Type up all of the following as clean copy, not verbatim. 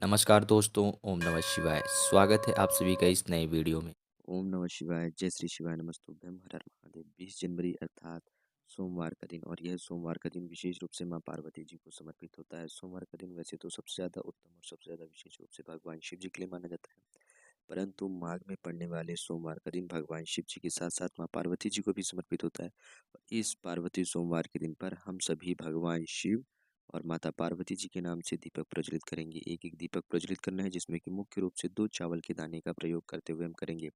नमस्कार दोस्तों, ओम नमः शिवाय। स्वागत है आप सभी का इस नए वीडियो में। ओम नमः शिवाय, जय श्री शिवाय, नमस्तुभ्यम, हर हर महादेव। 20 जनवरी अर्थात सोमवार का दिन, और यह सोमवार का दिन विशेष रूप से माँ पार्वती जी को समर्पित होता है। सोमवार का दिन वैसे तो सबसे ज़्यादा उत्तम और सबसे ज़्यादा विशेष रूप से भगवान शिव जी के लिए माना जाता है, परंतु माघ में पड़ने वाले सोमवार का दिन भगवान शिव जी के साथ साथ माँ पार्वती जी को भी समर्पित होता है। और इस पार्वती सोमवार के दिन पर हम सभी भगवान शिव और माता पार्वती जी के नाम से दीपक प्रज्वलित करेंगे। एक एक दीपक प्रज्वलित करना है, जिसमें कि मुख्य रूप से 2 चावल के दाने का प्रयोग करते हुए हम करेंगे।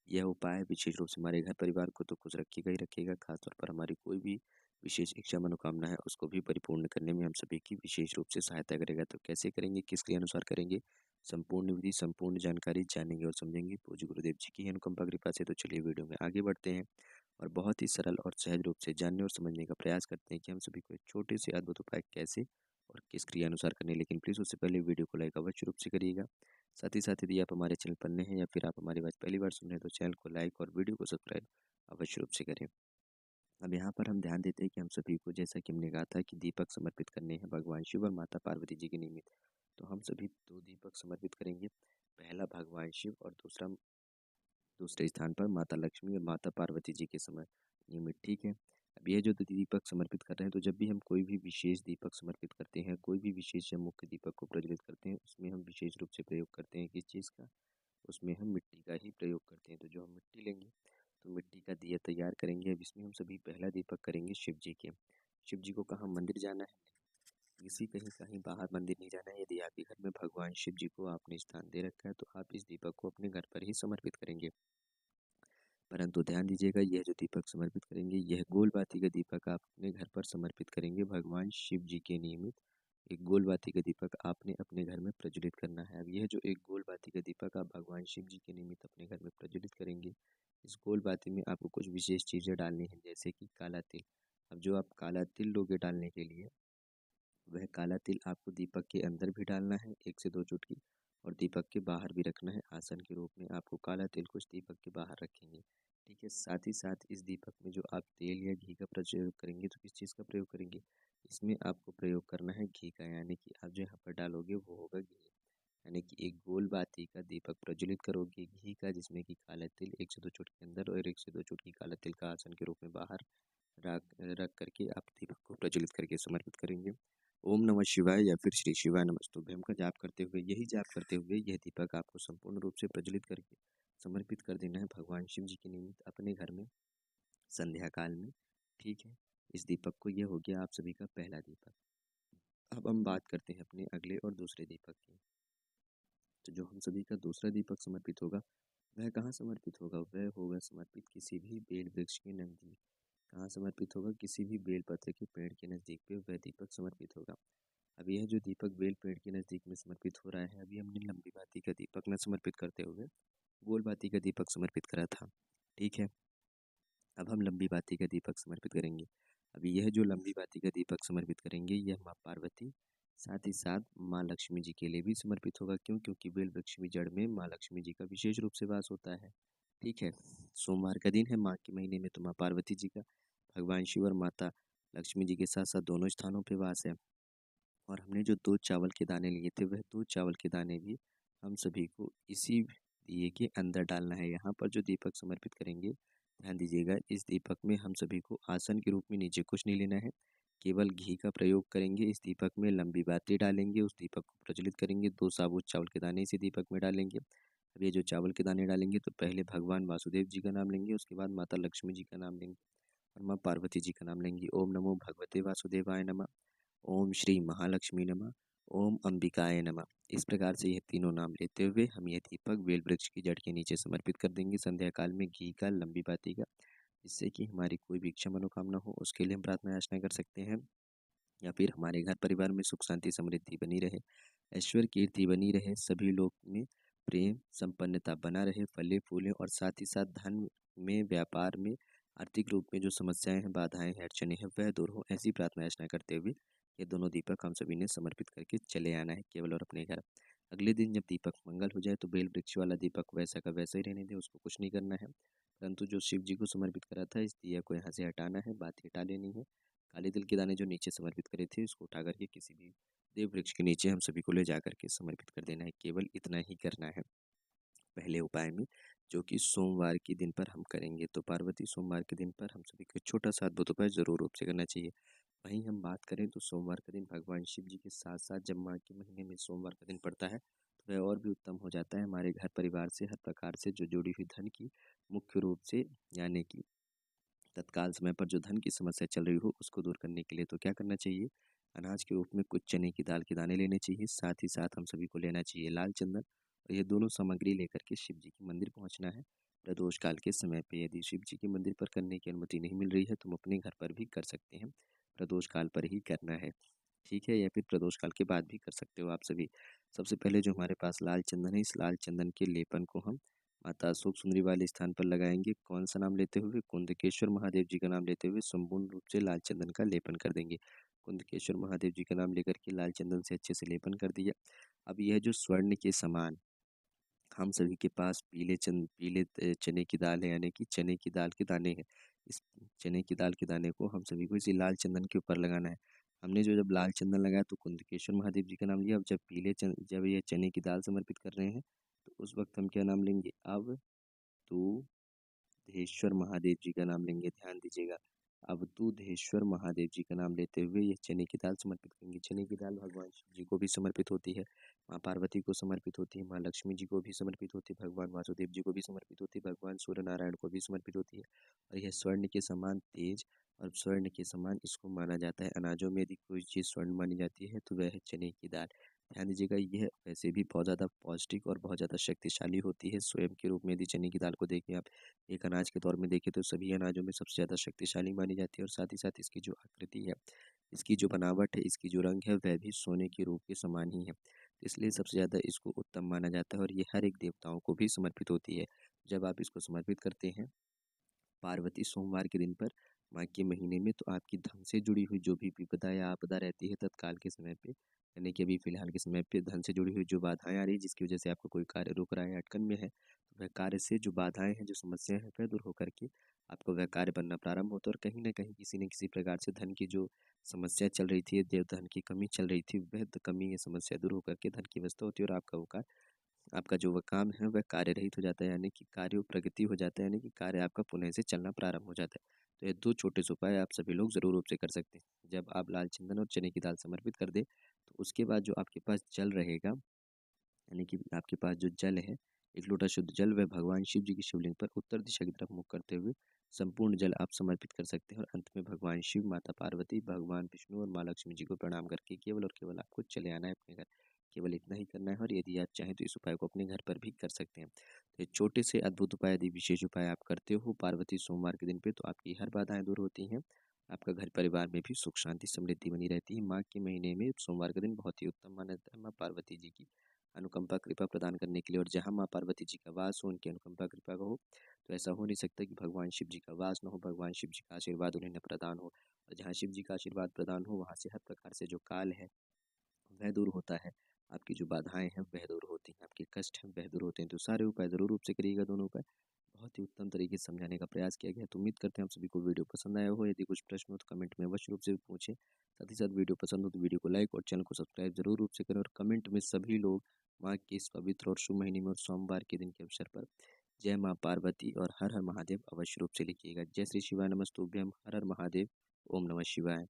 यह उपाय विशेष रूप से हमारे घर परिवार को तो खुश रखेगा ही रखेगा, खासतौर पर हमारी कोई भी विशेष इच्छा मनोकामना है उसको भी परिपूर्ण करने में हम सभी की विशेष रूप से सहायता करेगा। तो कैसे करेंगे, किस क्रिया अनुसार करेंगे, संपूर्ण विधि संपूर्ण जानकारी जानेंगे और समझेंगे पूज्य गुरुदेव जी की अनुकंपा कृपा से। तो चलिए वीडियो में आगे बढ़ते हैं और बहुत ही सरल और सहज रूप से जानने और समझने का प्रयास करते हैं कि हम सभी को एक छोटे से अद्भुत उपाय कैसे और किस क्रिया अनुसार करने। लेकिन प्लीज़ उससे पहले वीडियो को लाइक अवश्य रूप से करिएगा। साथ ही यदि आप हमारे चैनल पर नए हैं या फिर आप हमारी बात पहली बार सुन रहे हैं तो चैनल को लाइक और वीडियो को सब्सक्राइब अवश्य रूप से करें। अब यहाँ पर हम ध्यान देते हैं कि हम सभी को, जैसा कि हमने कहा था, कि दीपक समर्पित करने हैं भगवान शिव और माता पार्वती जी के निमित्त। तो हम सभी 2 दीपक समर्पित करेंगे। पहला भगवान शिव और दूसरा दूसरे स्थान पर माता लक्ष्मी और माता पार्वती जी के समय निमित्त। ठीक है। अब ये जो दीपक समर्पित कर रहे हैं, तो जब भी हम कोई भी विशेष दीपक समर्पित करते हैं, कोई भी विशेष या मुख्य दीपक को प्रज्वलित करते हैं, उसमें हम विशेष रूप से प्रयोग करते हैं किस चीज़ का, उसमें हम मिट्टी का ही प्रयोग करते हैं। तो जो हम मिट्टी लेंगे, तो मिट्टी का दिया तैयार करेंगे। अब इसमें हम सभी पहला दीपक करेंगे शिव जी के। शिव जी को कहाँ मंदिर जाना है, किसी कहीं कहीं बाहर मंदिर नहीं जाना है। यदि आपके घर में भगवान शिव जी को आपने स्थान दे रखा है, तो आप इस दीपक को अपने घर पर ही समर्पित करेंगे। परंतु ध्यान दीजिएगा, यह जो दीपक समर्पित करेंगे, यह गोल बाती का दीपक आप अपने घर पर समर्पित करेंगे भगवान शिव जी के निमित्त। एक गोल बाती का दीपक आपने अपने घर में प्रज्वलित करना है। अब यह जो एक गोल बाती का दीपक आप भगवान शिव जी के निमित्त अपने घर में प्रज्वलित करेंगे, इस गोल बाती में आपको कुछ विशेष चीज़ें डालनी है, जैसे कि काला तिल। अब जो आप काला तिल लोगे डालने के लिए, वह काला तिल आपको दीपक के अंदर भी डालना है 1 से 2 चुटकी, और दीपक के बाहर भी रखना है। आसन के रूप में आपको काला तिल कुछ दीपक के बाहर रखेंगे। ठीक है। साथ ही साथ इस दीपक में जो आप तेल या घी का प्रयोग करेंगे, तो किस चीज़ का प्रयोग करेंगे, इसमें आपको प्रयोग करना है घी का, यानी कि आप जो यहाँ पर डालोगे वो होगा घी। यानी कि एक गोल बाती का दीपक प्रज्वलित करोगे घी का, जिसमें कि काला तिल 1 से 2 चुटकी अंदर और 1 से 2 चुटकी काला तिल का आसन के रूप में बाहर रख रख करके आप दीपक को प्रज्वलित करके समर्पित करेंगे। ओम नमः शिवाय या फिर श्री शिवाय नमस्तुभ्यम का जाप करते हुए, यही जाप करते हुए यह दीपक आपको संपूर्ण रूप से प्रज्वलित करके समर्पित कर देना है भगवान शिव जी के निमित्त अपने घर में संध्या काल में। ठीक है। इस दीपक को, यह हो गया आप सभी का पहला दीपक। अब हम बात करते हैं अपने अगले और दूसरे दीपक की। तो जो हम सभी का दूसरा दीपक समर्पित होगा, वह कहाँ समर्पित होगा, वह होगा समर्पित किसी भी बेल वृक्ष के नज़दीक। कहाँ समर्पित होगा, किसी भी बेल पत्र के पेड़ के नज़दीक पे वह दीपक समर्पित होगा। अब यह जो दीपक बेल पेड़ के नज़दीक में समर्पित हो रहा है, अभी हमने लंबी बाती का दीपक न समर्पित करते हुए गोल बाती का दीपक समर्पित करा था। ठीक है। अब हम लंबी बाती का दीपक समर्पित करेंगे। अभी यह जो लंबी बाती का दीपक समर्पित करेंगे, यह माँ पार्वती साथ ही साथ माँ लक्ष्मी जी के लिए भी समर्पित होगा। क्यों? क्योंकि बेल वृक्ष की जड़ में माँ लक्ष्मी जी का विशेष रूप से वास होता है। ठीक है। सोमवार का दिन है, माघ के महीने में, तो माँ पार्वती जी का भगवान शिव और माता लक्ष्मी जी के साथ साथ दोनों स्थानों पे वास है। और हमने जो 2 चावल के दाने लिए थे, वह 2 चावल के दाने भी हम सभी को इसी दिए के अंदर डालना है। यहाँ पर जो दीपक समर्पित करेंगे, ध्यान दीजिएगा, इस दीपक में हम सभी को आसन के रूप में नीचे कुछ नहीं लेना है, केवल घी का प्रयोग करेंगे। इस दीपक में लंबी बाती डालेंगे, उस दीपक को प्रज्वलित करेंगे, 2 साबुत चावल के दाने इसी दीपक में डालेंगे। अब ये जो चावल के दाने डालेंगे, तो पहले भगवान वासुदेव जी का नाम लेंगे, उसके बाद माता लक्ष्मी जी का नाम लेंगे और माँ पार्वती जी का नाम लेंगे। ओम नमो भगवते वासुदेवाय नमः, ओम श्री महालक्ष्मी नमः, ओम अंबिकाय नमः। इस प्रकार से यह तीनों नाम लेते हुए हम यह दीपक बेल वृक्ष की जड़ के नीचे समर्पित कर देंगे संध्या काल में घी का, लंबी बाती का, जिससे कि हमारी कोई भी इच्छा मनोकामना हो उसके लिए हम प्रार्थना याचना कर सकते हैं, या फिर हमारे घर परिवार में सुख शांति समृद्धि बनी रहे, ऐश्वर्य कीर्ति बनी रहे, सभी लोग में प्रेम संपन्नता बना रहे, फले फूले, और साथ ही साथ धन में, व्यापार में, आर्थिक रूप में जो समस्याएं हैं, बाधाएं हैं, अड़चने हैं, वह दूर हो। ऐसी प्रार्थना याचना करते हुए ये दोनों दीपक हम सभी ने समर्पित करके चले आना है केवल और अपने घर। अगले दिन जब दीपक मंगल हो जाए, तो बेल वृक्ष वाला दीपक वैसा का वैसा ही रहने दें, उसको कुछ नहीं करना है। परंतु जो शिव जी को समर्पित करा था, इस दिया को यहाँ से हटाना है, बात हटा लेनी है। काले तिल के दाने जो नीचे समर्पित करे थे, उसको उठा करके किसी भी देव वृक्ष के नीचे हम सभी को ले जा करके समर्पित कर देना है। केवल इतना ही करना है पहले उपाय में, जो कि सोमवार के दिन पर हम करेंगे। तो पार्वती सोमवार के दिन पर हम सभी को एक छोटा-सा अद्भुत उपाय ज़रूर रूप से करना चाहिए। वहीं हम बात करें तो सोमवार का दिन भगवान शिव जी के साथ-साथ जब माह के महीने में सोमवार का दिन पड़ता है, तो वह और भी उत्तम हो जाता है। हमारे घर परिवार से हर प्रकार से जो जुड़ी हुई धन की मुख्य रूप से, यानी कि तत्काल समय पर जो धन की समस्या चल रही हो, उसको दूर करने के लिए तो क्या करना चाहिए? अनाज के रूप में कुछ चने की दाल के दाने लेने चाहिए। साथ ही साथ हम सभी को लेना चाहिए लाल चंदन, और ये दोनों सामग्री लेकर के शिव जी के मंदिर पहुंचना है प्रदोष काल के समय पे। यदि शिव जी के मंदिर पर करने की अनुमति नहीं मिल रही है, तो हम अपने घर पर भी कर सकते हैं। प्रदोष काल पर ही करना है, ठीक है? या फिर प्रदोष काल के बाद भी कर सकते हो आप सभी। सबसे पहले जो हमारे पास लाल चंदन है, इस लाल चंदन के लेपन को हम माता अशोक सुंदरी वाले स्थान पर लगाएंगे। कौन सा नाम लेते हुए? कुंदकेश्वर महादेव जी का नाम लेते हुए संपूर्ण रूप से लाल चंदन का लेपन कर देंगे। कुंदकेश्वर महादेव जी का नाम लेकर के लाल चंदन से अच्छे से लेपन कर दिया। अब यह जो स्वर्ण के समान हम सभी के पास पीले चने की दाल है, यानी कि चने की दाल के दाने हैं। इस चने की दाल के दाने को हम सभी को इसी लाल चंदन के ऊपर लगाना है। हमने जो जब लाल चंदन लगाया तो कुंदकेश्वर महादेव जी का नाम लिया। अब जब ये चने की दाल समर्पित कर रहे हैं, तो उस वक़्त हम क्या नाम लेंगे? अब तो धेश्वर महादेव जी का नाम लेंगे, ध्यान दीजिएगा। अवधूधेश्वर महादेव जी का नाम लेते हुए ये चने की दाल समर्पित करेंगे। चने की दाल भगवान शिव जी को भी समर्पित होती है, माँ पार्वती को समर्पित होती है, माँ लक्ष्मी जी को भी समर्पित होती है, भगवान वासुदेव जी को भी समर्पित होती है, भगवान सूर्य नारायण को भी समर्पित होती है। और यह स्वर्ण के समान तेज और स्वर्ण के समान इसको माना जाता है। अनाजों में यदि कोई चीज़ स्वर्ण मानी जाती है, तो वह है चने की दाल। ध्यान दीजिएगा, यह वैसे भी बहुत ज़्यादा पौष्टिक और बहुत ज़्यादा शक्तिशाली होती है। स्वयं के रूप में यदि चने की दाल को देखें आप, एक अनाज के तौर में देखें, तो सभी अनाजों में सबसे ज़्यादा शक्तिशाली मानी जाती है। और साथ ही साथ इसकी जो आकृति है, इसकी जो बनावट है, इसकी जो रंग है, वह भी सोने के रूप के समान ही है। इसलिए सबसे ज़्यादा इसको उत्तम माना जाता है, और ये हर एक देवताओं को भी समर्पित होती है। जब आप इसको समर्पित करते हैं पार्वती सोमवार के दिन पर माघ के महीने में, तो आपकी धन से जुड़ी हुई जो भी विपदा या आपदा रहती है तत्काल के समय पे, यानी कि अभी फिलहाल के समय पे धन से जुड़ी हुई जो बाधाएं आ रही है, जिसकी वजह से आपका कोई कार्य रुक रहा है, अटकन में है, तो वह कार्य से जो बाधाएं हैं, जो समस्याएं हैं, वह दूर होकर के आपको वह कार्य बनना प्रारंभ होता है। और कहीं ना कहीं किसी न किसी प्रकार से धन की जो समस्या चल रही थी, देव धन की कमी चल रही थी, वह कमी या समस्या दूर होकर के धन की व्यवस्था होती है, और आपका वो कार्य, आपका जो वह काम है वह कार्यरहित हो जाता है, यानी कि कार्य प्रगति हो जाता है, यानी कि कार्य आपका पुनः से चलना प्रारंभ हो जाता है। तो ये 2 छोटे से उपाय आप सभी लोग ज़रूर रूप से कर सकते हैं। जब आप लाल चंदन और चने की दाल समर्पित कर दें, तो उसके बाद जो आपके पास जल रहेगा, यानी कि आपके पास जो जल है, 1 लोटा शुद्ध जल, वह भगवान शिव जी की शिवलिंग पर उत्तर दिशा की तरफ मुख करते हुए संपूर्ण जल आप समर्पित कर सकते हैं। और अंत में भगवान शिव, माता पार्वती, भगवान विष्णु और माँ लक्ष्मी जी को प्रणाम करके केवल और केवल आपको चले आना है अपने घर। केवल इतना ही करना है, और यदि आप चाहें तो इस उपाय को अपने घर पर भी कर सकते हैं। तो ये छोटे से अद्भुत उपाय, यदि विशेष उपाय आप करते हो पार्वती सोमवार के दिन पे, तो आपकी हर बाधाएँ दूर होती हैं। आपका घर परिवार में भी सुख शांति समृद्धि बनी रहती है। माघ के महीने में सोमवार का दिन बहुत ही उत्तम माना जाता है माँ पार्वती जी की अनुकंपा कृपा प्रदान करने के लिए। और जहाँ माँ पार्वती जी का वास हो, उनकी अनुकंपा कृपा का हो, तो ऐसा हो नहीं सकता कि भगवान शिव जी का वास न हो, भगवान शिव जी का आशीर्वाद उन्हें न प्रदान हो। और जहाँ शिव जी का आशीर्वाद प्रदान हो, वहाँ से हर प्रकार से जो काल है वह दूर होता है। आपकी जो बाधाएं हैं वह दूर होती हैं, आपके कष्ट हैं वह दूर होते हैं। तो सारे उपाय ज़रूर रूप से करिएगा, दोनों उपाय बहुत ही उत्तम तरीके से समझाने का प्रयास किया गया है। तो उम्मीद करते हैं आप सभी को वीडियो पसंद आया हो। यदि कुछ प्रश्न हो तो कमेंट में अवश्य रूप से पूछें। साथ ही साथ वीडियो पसंद हो तो वीडियो को लाइक और चैनल को सब्सक्राइब जरूर रूप से करें। और कमेंट में सभी लोग माँ के इस पवित्र और शुभ महीने में और सोमवार के दिन के अवसर पर जय माँ पार्वती और हर हर महादेव अवश्य रूप से लिखिएगा। जय श्री शिवाय, नमस्तुभ्यम, हर हर महादेव, ओम नमः शिवाय।